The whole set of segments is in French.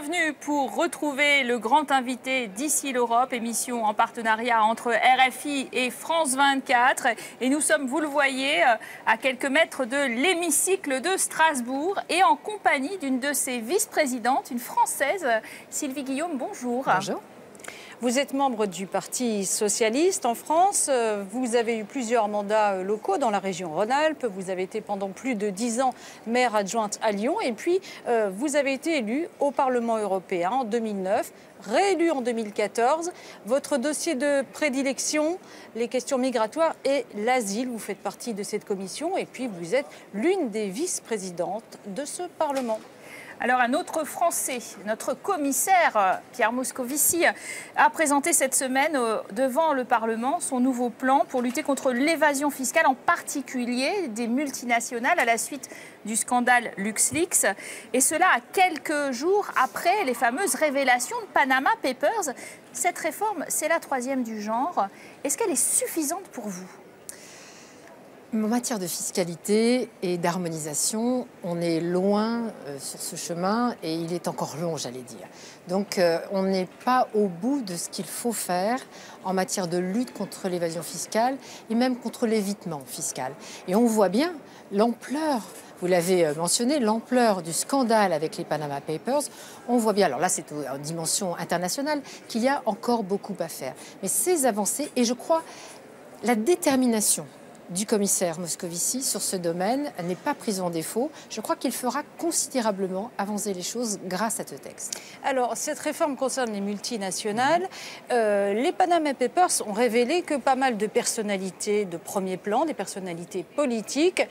bienvenue pour retrouver le grand invité d'ici l'Europe, émission en partenariat entre RFI et France 24. Et nous sommes, vous le voyez, à quelques mètres de l'hémicycle de Strasbourg et en compagnie d'une de ses vice-présidentes, une Française, Sylvie Guillaume. Bonjour. Bonjour. Vous êtes membre du Parti socialiste en France. Vous avez eu plusieurs mandats locaux dans la région Rhône-Alpes. Vous avez été pendant plus de 10 ans maire adjointe à Lyon. Et puis, vous avez été élu au Parlement européen en 2009, réélu en 2014. Votre dossier de prédilection, les questions migratoires et l'asile. Vous faites partie de cette commission. Et puis, vous êtes l'une des vice-présidentes de ce Parlement. Alors un autre Français, notre commissaire Pierre Moscovici, a présenté cette semaine devant le Parlement son nouveau plan pour lutter contre l'évasion fiscale, en particulier des multinationales à la suite du scandale LuxLeaks. Et cela à quelques jours après les fameuses révélations de Panama Papers. Cette réforme, c'est la troisième du genre. Est-ce qu'elle est suffisante pour vous ? En matière de fiscalité et d'harmonisation, on est loin sur ce chemin et il est encore long, j'allais dire. Donc on n'est pas au bout de ce qu'il faut faire en matière de lutte contre l'évasion fiscale et même contre l'évitement fiscal. Et on voit bien l'ampleur, vous l'avez mentionné, l'ampleur du scandale avec les Panama Papers. On voit bien, alors là c'est en dimension internationale, qu'il y a encore beaucoup à faire. Mais ces avancées, et je crois la détermination du commissaire Moscovici sur ce domaine n'est pas prise en défaut. Je crois qu'il fera considérablement avancer les choses grâce à ce texte. Alors, cette réforme concerne les multinationales. Les Panama Papers ont révélé que pas mal de personnalités de premier plan, des personnalités politiques,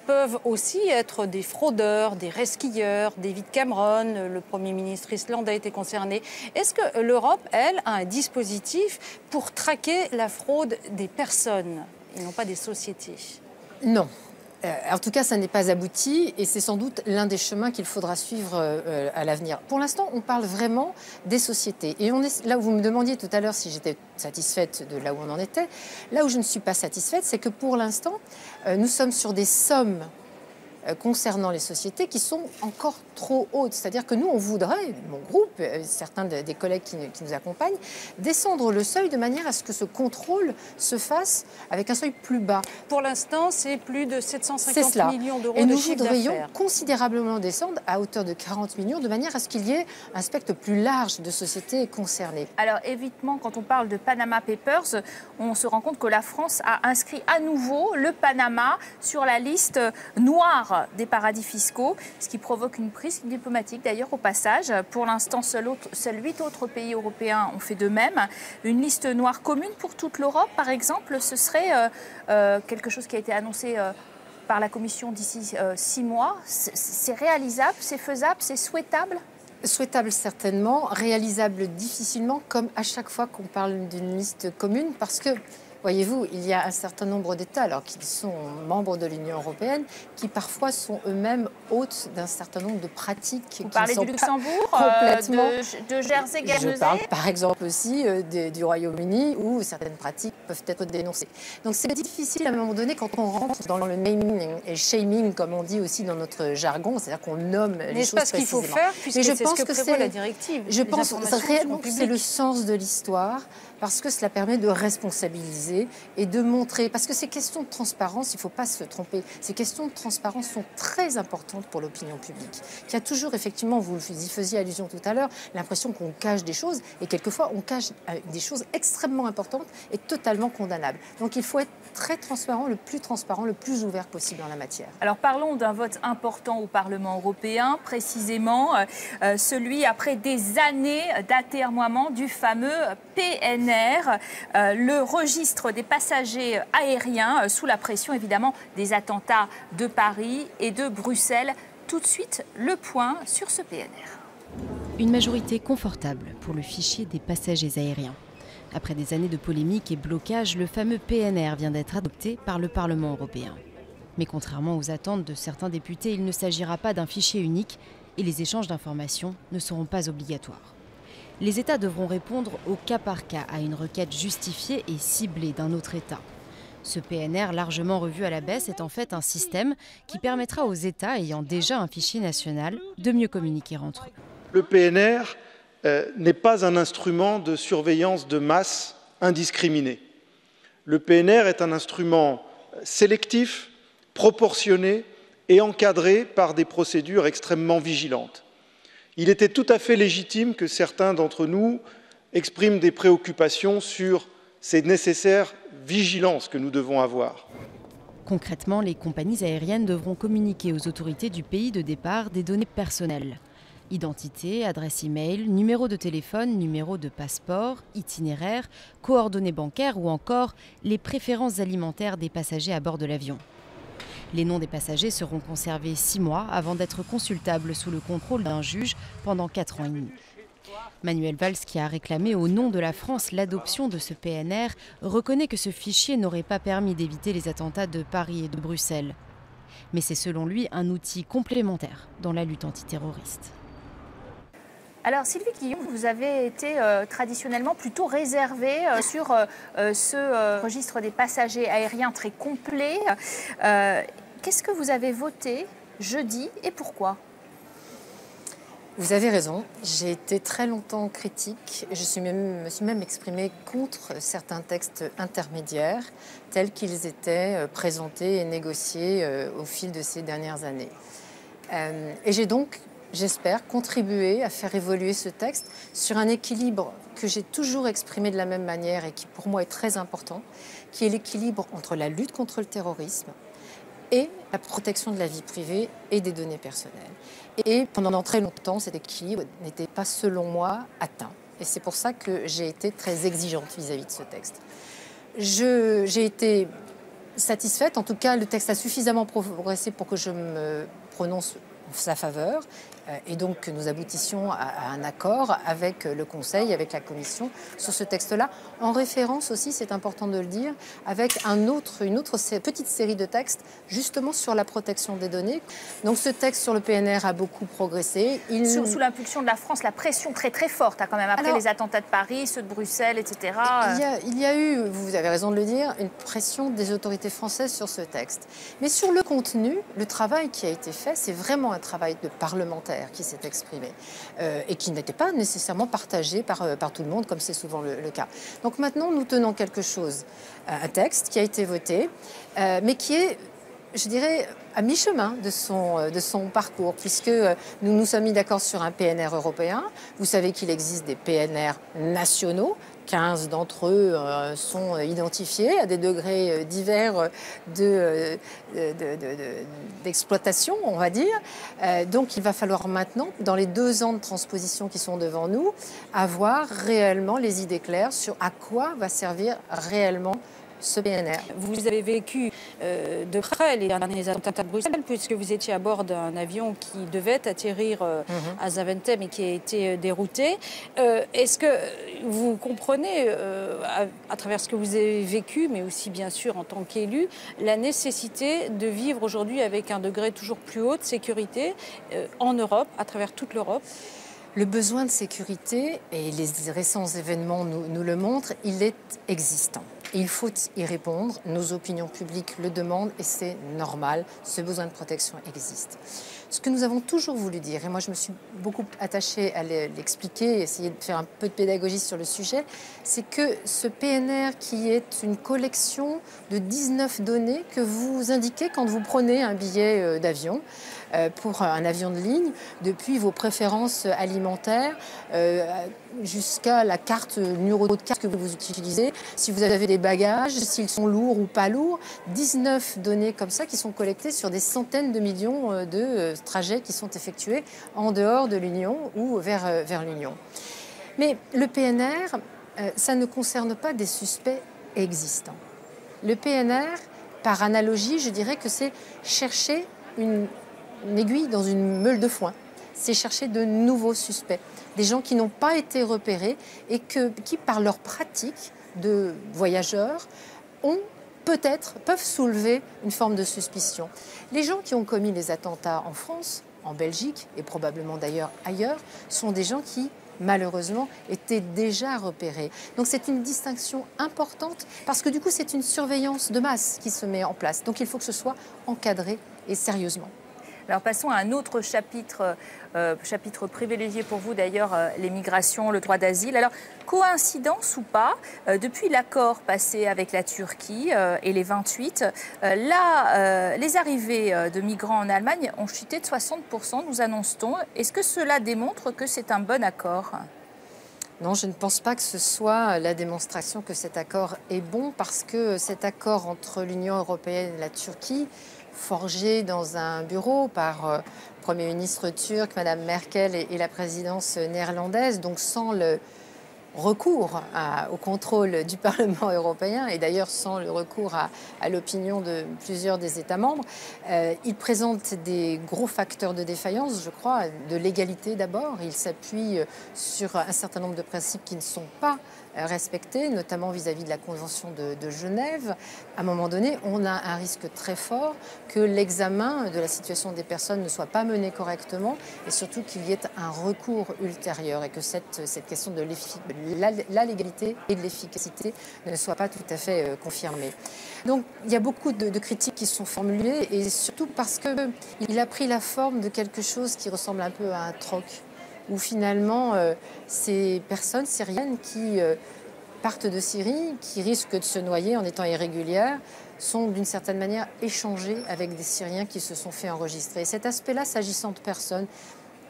peuvent aussi être des fraudeurs, des resquilleurs. David Cameron, le Premier ministre islandais, a été concerné. Est-ce que l'Europe, elle, a un dispositif pour traquer la fraude des personnes et non pas des sociétés? Non. En tout cas, ça n'est pas abouti et c'est sans doute l'un des chemins qu'il faudra suivre à l'avenir. Pour l'instant, on parle vraiment des sociétés. Et on est là où vous me demandiez tout à l'heure si j'étais satisfaite de là où on en était. Là où je ne suis pas satisfaite, c'est que pour l'instant, nous sommes sur des sommes concernant les sociétés qui sont encore trop hautes. C'est-à-dire que nous, on voudrait, mon groupe, certains des collègues qui nous accompagnent, descendre le seuil de manière à ce que ce contrôle se fasse avec un seuil plus bas. Pour l'instant, c'est plus de 750 millions d'euros de chiffre d'affaires. Et nous voudrions considérablement descendre à hauteur de 40 millions, de manière à ce qu'il y ait un spectre plus large de sociétés concernées. Alors, évidemment, quand on parle de Panama Papers, on se rend compte que la France a inscrit à nouveau le Panama sur la liste noire des paradis fiscaux, ce qui provoque une prise diplomatique d'ailleurs au passage. Pour l'instant, seuls 8 autres pays européens ont fait de même. Une liste noire commune pour toute l'Europe, par exemple, ce serait quelque chose qui a été annoncé par la Commission d'ici 6 mois. C'est réalisable, c'est faisable, c'est souhaitable ? Souhaitable certainement, réalisable difficilement, comme à chaque fois qu'on parle d'une liste commune, parce que voyez-vous, il y a un certain nombre d'États, alors qu'ils sont membres de l'Union européenne, qui parfois sont eux-mêmes hôtes d'un certain nombre de pratiques. Vous parlez du Luxembourg, de Jersey-Guernesey. Je parle par exemple aussi du Royaume-Uni, où certaines pratiques peuvent être dénoncées. Donc c'est difficile à un moment donné quand on rentre dans le naming et shaming, comme on dit aussi dans notre jargon, c'est-à-dire qu'on nomme les choses précisément. Mais ce qu'il faut faire, puisque c'est ce que prévoit la directive. Je pense réellement que c'est le sens de l'histoire, parce que cela permet de responsabiliser et de montrer, parce que ces questions de transparence, il ne faut pas se tromper, ces questions de transparence sont très importantes pour l'opinion publique, qui a toujours, effectivement, vous y faisiez allusion tout à l'heure, l'impression qu'on cache des choses, et quelquefois on cache des choses extrêmement importantes et totalement condamnables. Donc il faut être très transparent, le plus ouvert possible en la matière. Alors parlons d'un vote important au Parlement européen, précisément celui après des années d'atermoiement du fameux PNR, le registre des passagers aériens, sous la pression évidemment des attentats de Paris et de Bruxelles. Tout de suite, le point sur ce PNR. Une majorité confortable pour le fichier des passagers aériens. Après des années de polémiques et blocages, le fameux PNR vient d'être adopté par le Parlement européen. Mais contrairement aux attentes de certains députés, il ne s'agira pas d'un fichier unique et les échanges d'informations ne seront pas obligatoires. Les États devront répondre au cas par cas à une requête justifiée et ciblée d'un autre État. Ce PNR, largement revu à la baisse, est en fait un système qui permettra aux États ayant déjà un fichier national de mieux communiquer entre eux. Le PNR n'est pas un instrument de surveillance de masse indiscriminée. Le PNR est un instrument sélectif, proportionné et encadré par des procédures extrêmement vigilantes. Il était tout à fait légitime que certains d'entre nous expriment des préoccupations sur ces nécessaires vigilances que nous devons avoir. Concrètement, les compagnies aériennes devront communiquer aux autorités du pays de départ des données personnelles. Identité, adresse e-mail, numéro de téléphone, numéro de passeport, itinéraire, coordonnées bancaires ou encore les préférences alimentaires des passagers à bord de l'avion. Les noms des passagers seront conservés 6 mois avant d'être consultables sous le contrôle d'un juge pendant 4 ans et demi. Manuel Valls, qui a réclamé au nom de la France l'adoption de ce PNR, reconnaît que ce fichier n'aurait pas permis d'éviter les attentats de Paris et de Bruxelles. Mais c'est selon lui un outil complémentaire dans la lutte antiterroriste. Alors Sylvie Guillon, vous avez été traditionnellement plutôt réservée sur ce registre des passagers aériens très complet. Qu'est-ce que vous avez voté jeudi et pourquoi ? Vous avez raison, j'ai été très longtemps critique. Je me suis même exprimée contre certains textes intermédiaires tels qu'ils étaient présentés et négociés au fil de ces dernières années. Et j'ai donc, j'espère, contribué à faire évoluer ce texte sur un équilibre que j'ai toujours exprimé de la même manière et qui pour moi est très important, qui est l'équilibre entre la lutte contre le terrorisme et la protection de la vie privée et des données personnelles. Et pendant très longtemps, cet équilibre n'était pas, selon moi, atteint. Et c'est pour ça que j'ai été très exigeante vis-à-vis de ce texte. J'ai été satisfaite, en tout cas, le texte a suffisamment progressé pour que je me prononce en sa faveur. Et donc que nous aboutissions à un accord avec le Conseil, avec la Commission sur ce texte-là, en référence aussi, c'est important de le dire, avec une autre petite série de textes justement sur la protection des données. Donc ce texte sur le PNR a beaucoup progressé. Sous l'impulsion de la France, la pression très très forte, quand même, après les attentats de Paris, ceux de Bruxelles, etc. Il y a eu, vous avez raison de le dire, une pression des autorités françaises sur ce texte. Mais sur le contenu, le travail qui a été fait, c'est vraiment un travail de parlementaire qui s'est exprimé et qui n'était pas nécessairement partagé par tout le monde, comme c'est souvent le cas. Donc maintenant, nous tenons quelque chose, un texte qui a été voté, mais qui est, je dirais, à mi-chemin de son parcours, puisque nous nous sommes mis d'accord sur un PNR européen. Vous savez qu'il existe des PNR nationaux. 15 d'entre eux sont identifiés à des degrés divers d'exploitation, on va dire. Donc il va falloir maintenant, dans les 2 ans de transposition qui sont devant nous, avoir réellement les idées claires sur à quoi va servir réellement ce PNR. Vous avez vécu de près les derniers attentats de Bruxelles, puisque vous étiez à bord d'un avion qui devait atterrir à Zaventem et qui a été dérouté. Est-ce que vous comprenez, à travers ce que vous avez vécu, mais aussi bien sûr en tant qu'élu, la nécessité de vivre aujourd'hui avec un degré toujours plus haut de sécurité en Europe, à travers toute l'Europe ? Le besoin de sécurité, et les récents événements nous le montrent, il est existant. Il faut y répondre, nos opinions publiques le demandent et c'est normal, ce besoin de protection existe. Ce que nous avons toujours voulu dire, et moi je me suis beaucoup attachée à l'expliquer, essayer de faire un peu de pédagogie sur le sujet, c'est que ce PNR qui est une collection de 19 données que vous indiquez quand vous prenez un billet d'avion, pour un avion de ligne, depuis vos préférences alimentaires jusqu'à la carte, le numéro de carte que vous utilisez, si vous avez des bagages, s'ils sont lourds ou pas lourds, 19 données comme ça qui sont collectées sur des centaines de millions de trajets qui sont effectués en dehors de l'Union ou vers l'Union. Mais le PNR, ça ne concerne pas des suspects existants. Le PNR, par analogie, je dirais que c'est chercher une aiguille dans une meule de foin. C'est chercher de nouveaux suspects, des gens qui n'ont pas été repérés et qui, par leur pratique de voyageurs, peuvent soulever une forme de suspicion. Les gens qui ont commis les attentats en France, en Belgique et probablement d'ailleurs ailleurs, sont des gens qui, malheureusement, étaient déjà repérés. Donc c'est une distinction importante parce que du coup, c'est une surveillance de masse qui se met en place. Donc il faut que ce soit encadré et sérieusement. Alors passons à un autre chapitre, chapitre privilégié pour vous d'ailleurs, les migrations, le droit d'asile. Alors coïncidence ou pas, depuis l'accord passé avec la Turquie et les 28, les arrivées de migrants en Allemagne ont chuté de 60%, nous annonce-t-on. Est-ce que cela démontre que c'est un bon accord ? Non, je ne pense pas que ce soit la démonstration que cet accord est bon, parce que cet accord entre l'Union européenne et la Turquie, forgé dans un bureau par le Premier ministre turc, Mme Merkel et la présidence néerlandaise, donc sans le recours au contrôle du Parlement européen, et d'ailleurs sans le recours à l'opinion de plusieurs des États membres, il présente des gros facteurs de défaillance, je crois, de légalité d'abord. Il s'appuie sur un certain nombre de principes qui ne sont pas respectés, notamment vis-à-vis de la Convention de Genève. À un moment donné, on a un risque très fort que l'examen de la situation des personnes ne soit pas mené correctement, et surtout qu'il y ait un recours ultérieur, et que cette question de la légalité et de l'efficacité ne soit pas tout à fait confirmée. Donc il y a beaucoup de critiques qui sont formulées, et surtout parce qu'il a pris la forme de quelque chose qui ressemble un peu à un troc, où finalement ces personnes syriennes qui partent de Syrie, qui risquent de se noyer en étant irrégulières, sont d'une certaine manière échangées avec des Syriens qui se sont fait enregistrer. Et cet aspect-là, s'agissant de personnes,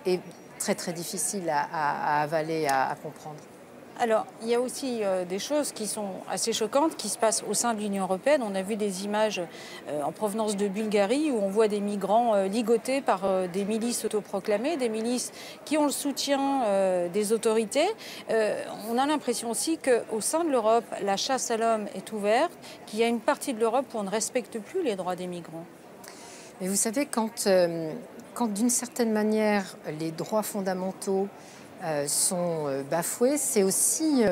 est très très difficile à avaler, à comprendre. Alors, il y a aussi des choses qui sont assez choquantes qui se passent au sein de l'Union européenne. On a vu des images en provenance de Bulgarie où on voit des migrants ligotés par des milices autoproclamées, des milices qui ont le soutien des autorités. On a l'impression aussi qu'au sein de l'Europe, la chasse à l'homme est ouverte, qu'il y a une partie de l'Europe où on ne respecte plus les droits des migrants. Mais vous savez, quand d'une certaine manière les droits fondamentaux sont bafoués, c'est aussi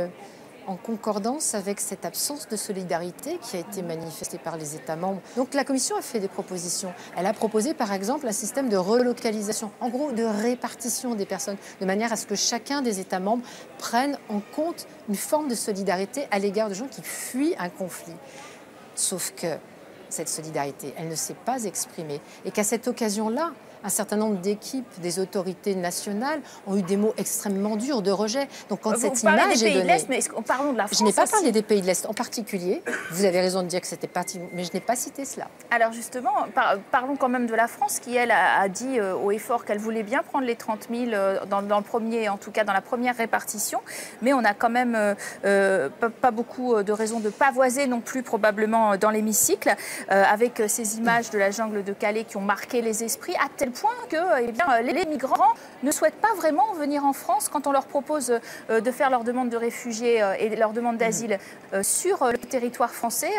en concordance avec cette absence de solidarité qui a été manifestée par les États membres. Donc la Commission a fait des propositions. Elle a proposé par exemple un système de relocalisation, en gros de répartition des personnes, de manière à ce que chacun des États membres prenne en compte une forme de solidarité à l'égard de gens qui fuient un conflit. Sauf que cette solidarité, elle ne s'est pas exprimée, et qu'à cette occasion-là, un certain nombre d'équipes des autorités nationales ont eu des mots extrêmement durs de rejet. Donc quand cette image est donnée, mais parlons de la France. Je n'ai pas aussi parlé des pays de l'Est en particulier. Vous avez raison de dire que c'était parti, mais je n'ai pas cité cela. Alors justement, parlons quand même de la France qui, elle, a dit haut et fort qu'elle voulait bien prendre les 30 000 dans le premier, en tout cas dans la première répartition. Mais on n'a quand même pas beaucoup de raisons de pavoiser non plus probablement dans l'hémicycle, avec ces images de la jungle de Calais qui ont marqué les esprits, à tel point que les migrants ne souhaitent pas vraiment venir en France quand on leur propose de faire leur demande de réfugiés et leur demande d'asile sur le territoire français.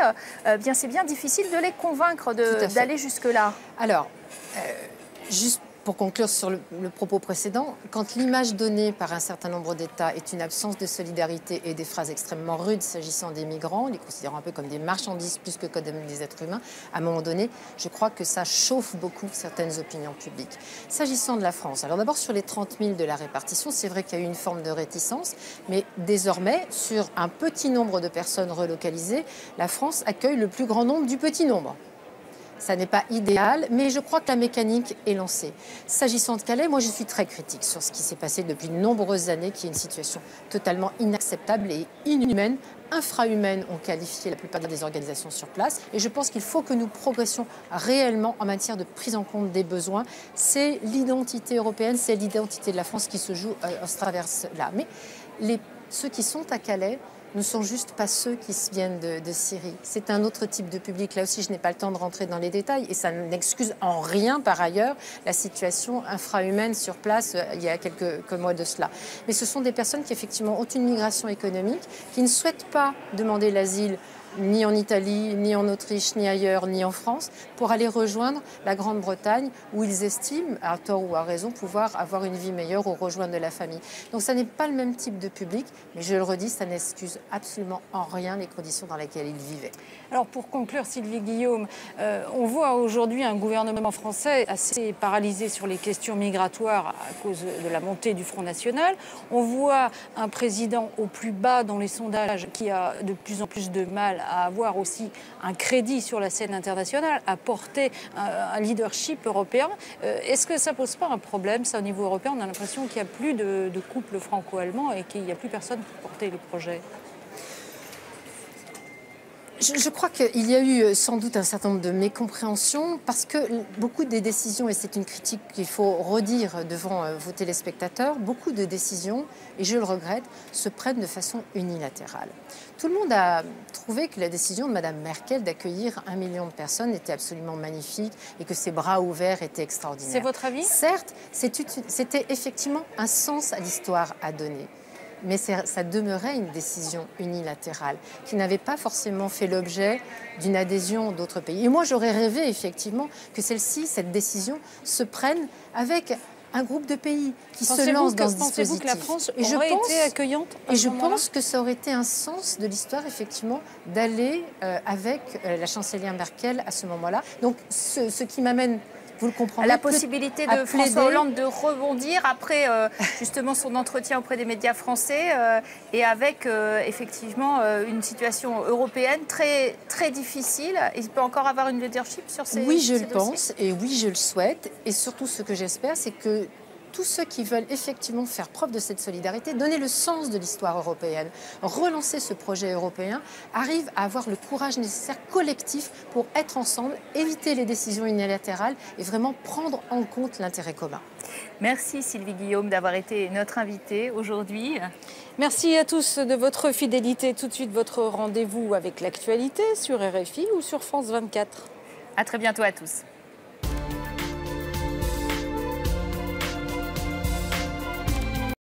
Bien, c'est bien difficile de les convaincre d'aller jusque-là. Alors, juste pour conclure sur le propos précédent, quand l'image donnée par un certain nombre d'États est une absence de solidarité et des phrases extrêmement rudes s'agissant des migrants, les considérant un peu comme des marchandises plus que comme des êtres humains, à un moment donné, je crois que ça chauffe beaucoup certaines opinions publiques. S'agissant de la France, alors d'abord sur les 30 000 de la répartition, c'est vrai qu'il y a eu une forme de réticence, mais désormais, sur un petit nombre de personnes relocalisées, la France accueille le plus grand nombre du petit nombre. Ça n'est pas idéal, mais je crois que la mécanique est lancée. S'agissant de Calais, moi je suis très critique sur ce qui s'est passé depuis de nombreuses années, qui est une situation totalement inacceptable et inhumaine. Infrahumaine, ont qualifié la plupart des organisations sur place. Et je pense qu'il faut que nous progressions réellement en matière de prise en compte des besoins. C'est l'identité européenne, c'est l'identité de la France qui se joue à ce travers-là. Mais ceux qui sont à Calais ne sont juste pas ceux qui viennent de Syrie. C'est un autre type de public. Là aussi, je n'ai pas le temps de rentrer dans les détails et ça n'excuse en rien, par ailleurs, la situation infrahumaine sur place il y a quelques mois de cela. Mais ce sont des personnes qui, effectivement, ont une migration économique, qui ne souhaitent pas demander l'asile ni en Italie, ni en Autriche, ni ailleurs, ni en France, pour aller rejoindre la Grande-Bretagne, où ils estiment, à tort ou à raison, pouvoir avoir une vie meilleure ou rejoindre de la famille. Donc ça n'est pas le même type de public, mais je le redis, ça n'excuse absolument en rien les conditions dans lesquelles ils vivaient. Alors pour conclure, Sylvie Guillaume, on voit aujourd'hui un gouvernement français assez paralysé sur les questions migratoires à cause de la montée du Front National. On voit un président au plus bas dans les sondages qui a de plus en plus de mal nationale à avoir aussi un crédit sur la scène internationale, à porter un leadership européen. Est-ce que ça ne pose pas un problème, ça, au niveau européen? On a l'impression qu'il n'y a plus de couple franco-allemand et qu'il n'y a plus personne pour porter le projet. Je crois qu'il y a eu sans doute un certain nombre de mécompréhensions parce que beaucoup des décisions, et c'est une critique qu'il faut redire devant vos téléspectateurs, beaucoup de décisions, et je le regrette, se prennent de façon unilatérale. Tout le monde a trouvé que la décision de Mme Merkel d'accueillir 1 million de personnes était absolument magnifique et que ses bras ouverts étaient extraordinaires. C'est votre avis? Certes, c'était effectivement un sens à l'histoire à donner. Mais ça demeurait une décision unilatérale qui n'avait pas forcément fait l'objet d'une adhésion d'autres pays. Et moi, j'aurais rêvé effectivement que cette décision, se prenne avec un groupe de pays qui se lance dans ce dispositif. Pensez-vous que la France aurait été accueillante à ce moment-là ? Je pense que ça aurait été un sens de l'histoire, effectivement, d'aller avec la chancelière Merkel à ce moment-là. Donc, ce qui m'amène... Vous le comprenez, la possibilité de François Hollande de rebondir après justement son entretien auprès des médias français et avec effectivement une situation européenne très, très difficile. Il peut encore avoir une leadership sur ces dossiers. Oui, je le pense et oui, je le souhaite. Et surtout, ce que j'espère, c'est que tous ceux qui veulent effectivement faire preuve de cette solidarité, donner le sens de l'histoire européenne, relancer ce projet européen, arrivent à avoir le courage nécessaire collectif pour être ensemble, éviter les décisions unilatérales et vraiment prendre en compte l'intérêt commun. Merci Sylvie Guillaume d'avoir été notre invitée aujourd'hui. Merci à tous de votre fidélité. Tout de suite, votre rendez-vous avec l'actualité sur RFI ou sur France 24. À très bientôt à tous.